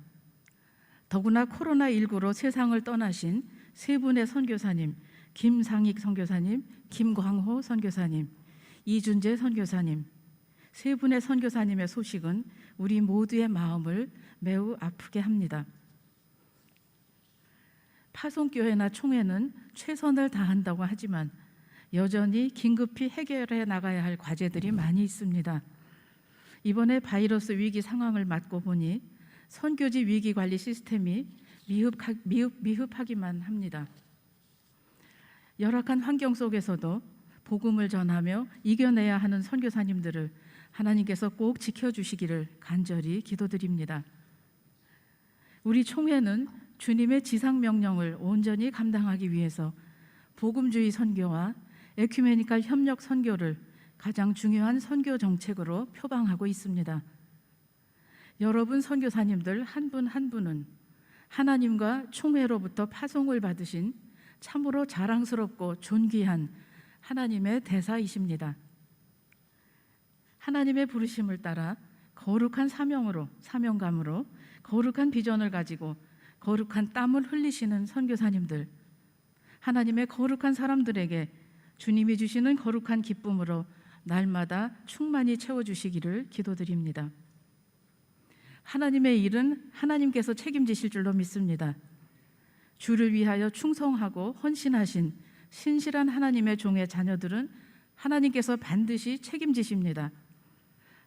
더구나 코로나19로 세상을 떠나신 세 분의 선교사님, 김상익 선교사님, 김광호 선교사님, 이준재 선교사님, 세 분의 선교사님의 소식은 우리 모두의 마음을 매우 아프게 합니다. 파송교회나 총회는 최선을 다한다고 하지만 여전히 긴급히 해결해 나가야 할 과제들이 많이 있습니다. 이번에 바이러스 위기 상황을 맞고 보니 선교지 위기 관리 시스템이 미흡하기만 합니다. 열악한 환경 속에서도 복음을 전하며 이겨내야 하는 선교사님들을 하나님께서 꼭 지켜주시기를 간절히 기도드립니다. 우리 총회는 주님의 지상 명령을 온전히 감당하기 위해서 복음주의 선교와 에큐메니칼 협력 선교를 가장 중요한 선교 정책으로 표방하고 있습니다. 여러분 선교사님들 한 분 한 분은 하나님과 총회로부터 파송을 받으신 참으로 자랑스럽고 존귀한 하나님의 대사이십니다. 하나님의 부르심을 따라 거룩한 사명감으로 거룩한 비전을 가지고 거룩한 땀을 흘리시는 선교사님들, 하나님의 거룩한 사람들에게 주님이 주시는 거룩한 기쁨으로 날마다 충만히 채워주시기를 기도드립니다. 하나님의 일은 하나님께서 책임지실 줄로 믿습니다. 주를 위하여 충성하고 헌신하신 신실한 하나님의 종의 자녀들은 하나님께서 반드시 책임지십니다.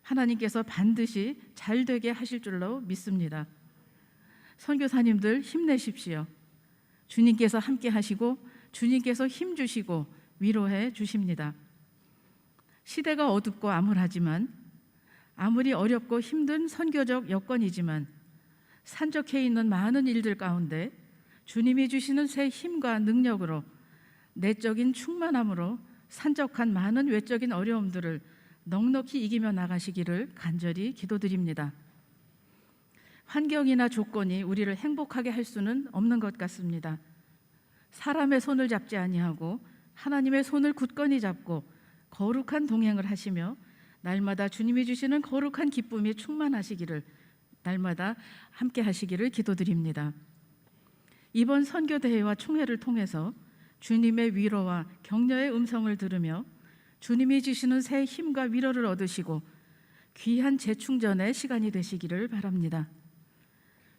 하나님께서 반드시 잘 되게 하실 줄로 믿습니다. 선교사님들 힘내십시오. 주님께서 함께 하시고 주님께서 힘 주시고 위로해 주십니다. 시대가 어둡고 암울하지만 아무리 어렵고 힘든 선교적 여건이지만 산적해 있는 많은 일들 가운데 주님이 주시는 새 힘과 능력으로 내적인 충만함으로 산적한 많은 외적인 어려움들을 넉넉히 이기며 나가시기를 간절히 기도드립니다. 환경이나 조건이 우리를 행복하게 할 수는 없는 것 같습니다. 사람의 손을 잡지 아니하고 하나님의 손을 굳건히 잡고 거룩한 동행을 하시며 날마다 주님이 주시는 거룩한 기쁨이 충만하시기를 날마다 함께 하시기를 기도드립니다. 이번 선교대회와 총회를 통해서 주님의 위로와 격려의 음성을 들으며 주님이 주시는 새 힘과 위로를 얻으시고 귀한 재충전의 시간이 되시기를 바랍니다.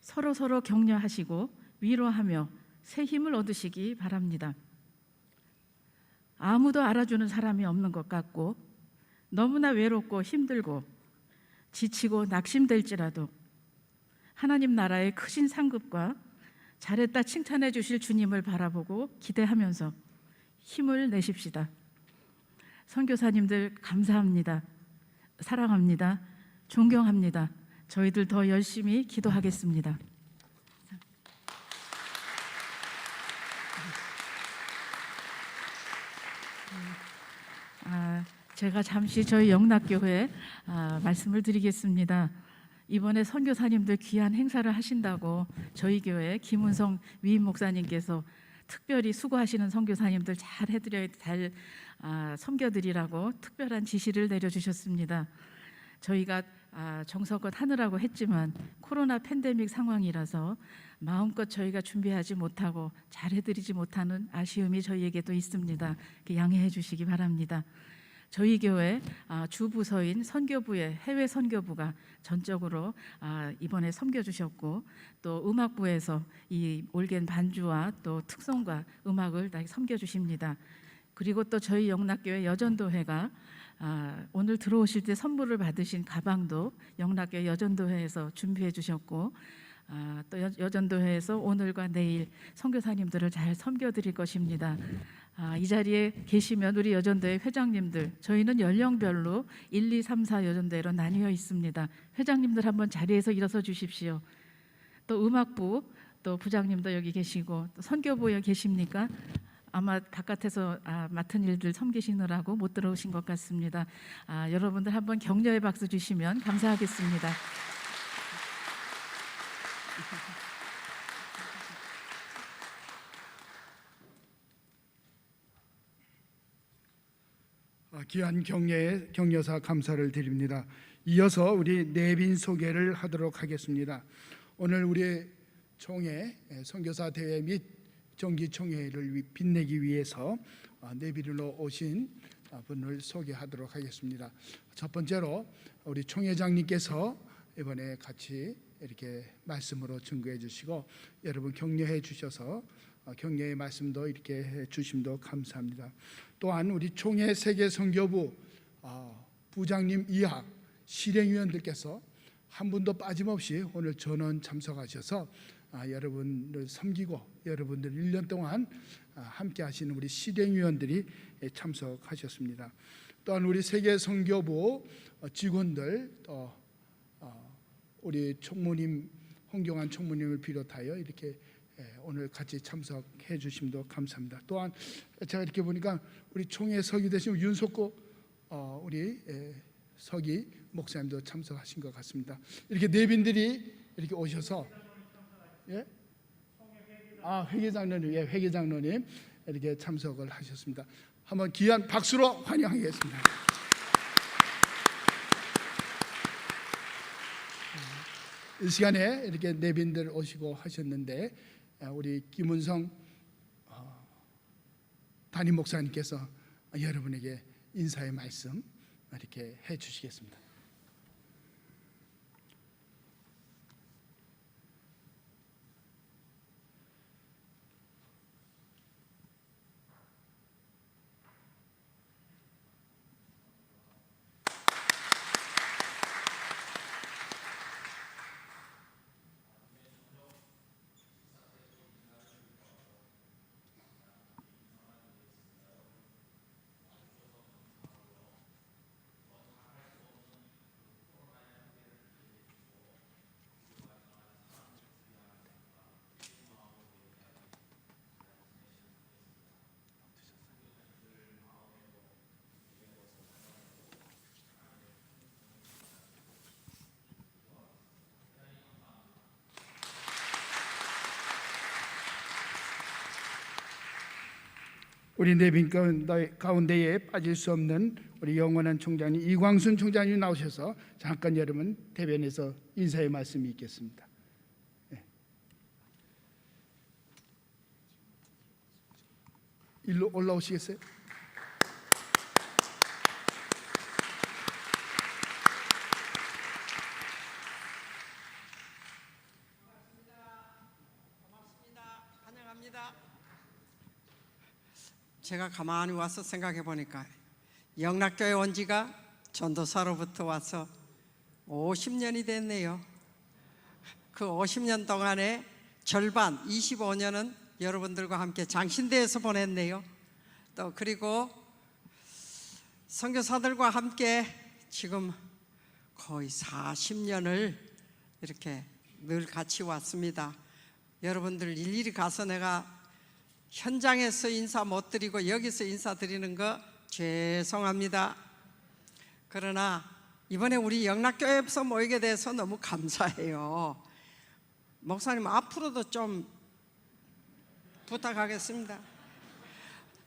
서로 격려하시고 위로하며 새 힘을 얻으시기 바랍니다. 아무도 알아주는 사람이 없는 것 같고 너무나 외롭고 힘들고 지치고 낙심될지라도 하나님 나라의 크신 상급과 잘했다 칭찬해 주실 주님을 바라보고 기대하면서 힘을 내십시다. 선교사님들 감사합니다. 사랑합니다. 존경합니다. 저희들 더 열심히 기도하겠습니다. 제가 잠시 저희 영락교회 말씀을 드리겠습니다. 이번에 선교사님들 귀한 행사를 하신다고 저희 교회 김은성 위임 목사님께서 특별히 수고하시는 선교사님들 잘 섬겨드리라고 특별한 지시를 내려주셨습니다. 저희가 정성껏 하느라고 했지만 코로나 팬데믹 상황이라서 마음껏 저희가 준비하지 못하고 잘 해드리지 못하는 아쉬움이 저희에게도 있습니다. 양해해 주시기 바랍니다. 저희 교회 주부서인 선교부의 해외 선교부가 전적으로 이번에 섬겨주셨고 또 음악부에서 이 올겐 반주와 또 특성과 음악을 다 섬겨주십니다. 그리고 또 저희 영락교회 여전도회가 오늘 들어오실 때 선물을 받으신 가방도 영락교회 여전도회에서 준비해 주셨고 또 여전도회에서 오늘과 내일 선교사님들을 잘 섬겨드릴 것입니다. 이 자리에 계시면 우리 여전대 회장님들, 저희는 연령별로 1, 2, 3, 4 여전대로 나뉘어 있습니다. 회장님들 한번 자리에서 일어서 주십시오. 또 음악부 또 부장님도 여기 계시고 또 선교부 여기 계십니까? 아마 바깥에서 맡은 일들 섬기시느라고 못 들어오신 것 같습니다. 여러분들 한번 격려의 박수 주시면 감사하겠습니다. 귀한 격려사 감사를 드립니다. 이어서 우리 내빈 소개를 하도록 하겠습니다. 오늘 우리 총회 선교사 대회 및 정기 총회를 빛내기 위해서 내빈으로 오신 분을 소개하도록 하겠습니다. 첫 번째로 우리 총회장님께서 이번에 같이 이렇게 말씀으로 증거해 주시고 여러분 격려해 주셔서 격려의 말씀도 이렇게 해 주심도 감사합니다. 또한 우리 총회 세계선교부 부장님 이하 실행위원들께서 한 분도 빠짐없이 오늘 전원 참석하셔서 여러분을 섬기고 여러분들 1년 동안 함께 하시는 우리 실행위원들이 참석하셨습니다. 또한 우리 세계선교부 직원들 또 우리 총무님 홍경환 총무님을 비롯하여 이렇게 오늘 같이 참석해 주심도 감사합니다. 또한 제가 이렇게 보니까 우리 총회 서기 되신 윤석고 우리 서기 목사님도 참석하신 것 같습니다. 이렇게 내빈들이 이렇게 오셔서 회계장로님, 회계장로님 이렇게 참석을 하셨습니다. 한번 귀한 박수로 환영하겠습니다. 이 시간에 이렇게 내빈들 오시고 하셨는데 우리 김은성 담임 목사님께서 여러분에게 인사의 말씀 이렇게 해 주시겠습니다. 우리 내빈 가운데에 빠질 수 없는 우리 영원한 총장님 이광순 총장님 나오셔서 잠깐 여러분 대변해서 인사의 말씀이 있겠습니다. 일로 올라오시겠어요? 고맙습니다. 환영합니다. 제가 가만히 와서 생각해 보니까 영락교회 온 지가 전도사로부터 와서 50년이 됐네요. 그 50년 동안에 절반 25년은 여러분들과 함께 장신대에서 보냈네요. 또 그리고 선교사들과 함께 지금 거의 40년을 이렇게 늘 같이 왔습니다. 여러분들 일일이 가서 내가 현장에서 인사 못 드리고 여기서 인사 드리는 거 죄송합니다. 그러나 이번에 우리 영락교회에서 모이게 돼서 너무 감사해요. 목사님 앞으로도 좀 부탁하겠습니다.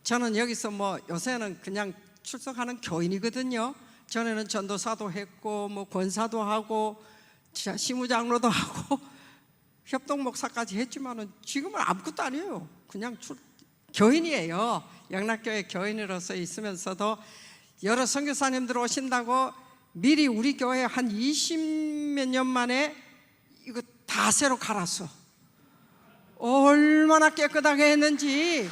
저는 여기서 뭐 요새는 그냥 출석하는 교인이거든요. 전에는 전도사도 했고 뭐 권사도 하고 시무장로도 하고 협동목사까지 했지만은 지금은 아무것도 아니에요. 그냥 교인이에요. 영락교회 교인으로서 있으면서도 여러 선교사님들 오신다고 미리 우리 교회 한 20몇 년 만에 이거 다 새로 갈았어. 얼마나 깨끗하게 했는지.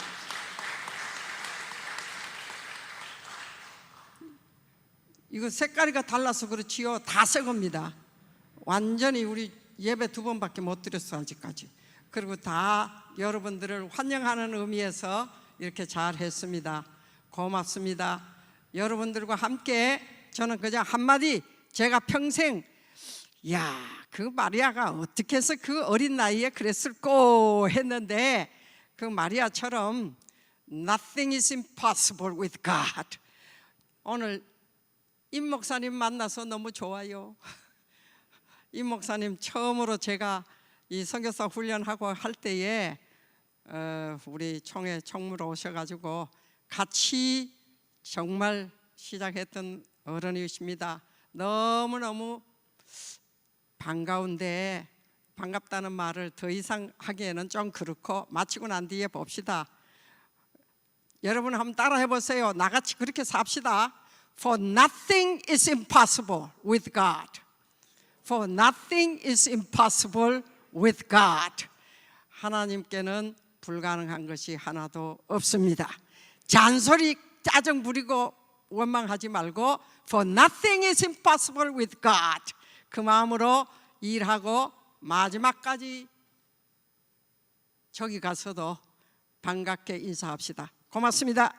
이거 색깔이가 달라서 그렇지요. 다 새 겁니다. 완전히 우리 예배 2번밖에 못 드렸어 아직까지. 그리고 다 여러분들을 환영하는 의미에서 이렇게 잘 했습니다. 고맙습니다. 여러분들과 함께 저는 그냥 한마디, 제가 평생 그 마리아가 어떻게 해서 그 어린 나이에 그랬을꼬 했는데, 그 마리아처럼 Nothing is impossible with God. 오늘 임 목사님 만나서 너무 좋아요. 임 목사님 처음으로 제가 이 선교사 훈련하고 할 때에 우리 총회 총무로 오셔가지고 같이 정말 시작했던 어른이십니다. 너무너무 반가운데, 반갑다는 말을 더 이상 하기에는 좀 그렇고 마치고 난 뒤에 봅시다. 여러분 한번 따라해 보세요. 나같이 그렇게 삽시다. For nothing is impossible with God. For nothing is impossible with God. 하나님께는 불가능한 것이 하나도 없습니다. 잔소리 짜증 부리고 원망하지 말고 For nothing is impossible with God. 그 마음으로 일하고 마지막까지 저기 가서도 반갑게 인사합시다. 고맙습니다.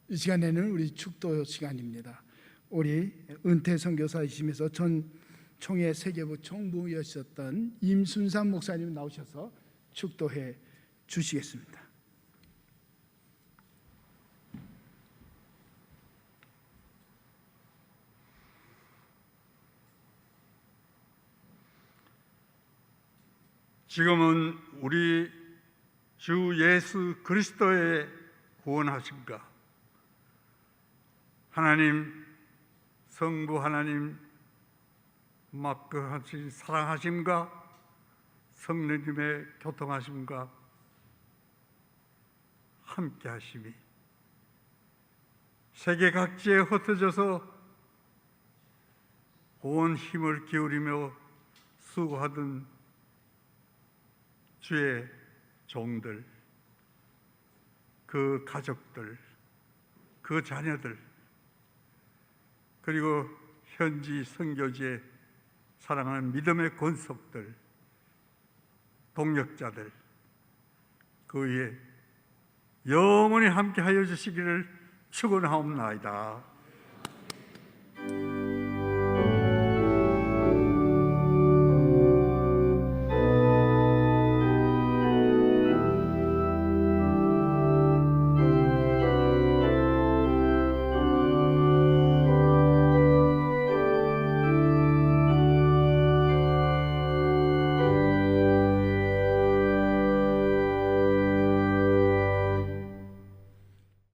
이 시간에는 우리 축도 시간입니다. 우리 은퇴 선교사이시면서 전 총회 세계부 총무였었던 임순삼 목사님 나오셔서 축도해 주시겠습니다. 지금은 우리 주 예수 그리스도의 구원하심과 하나님 성부 하나님 막강하신 사랑하심과 성령님의 교통하심과 함께하심이 세계 각지에 흩어져서 온 힘을 기울이며 수고하던 주의 종들, 그 가족들, 그 자녀들, 그리고 현지 선교지에 사랑하는 믿음의 권속들, 동역자들, 그 위에 영원히 함께하여 주시기를 축원하옵나이다.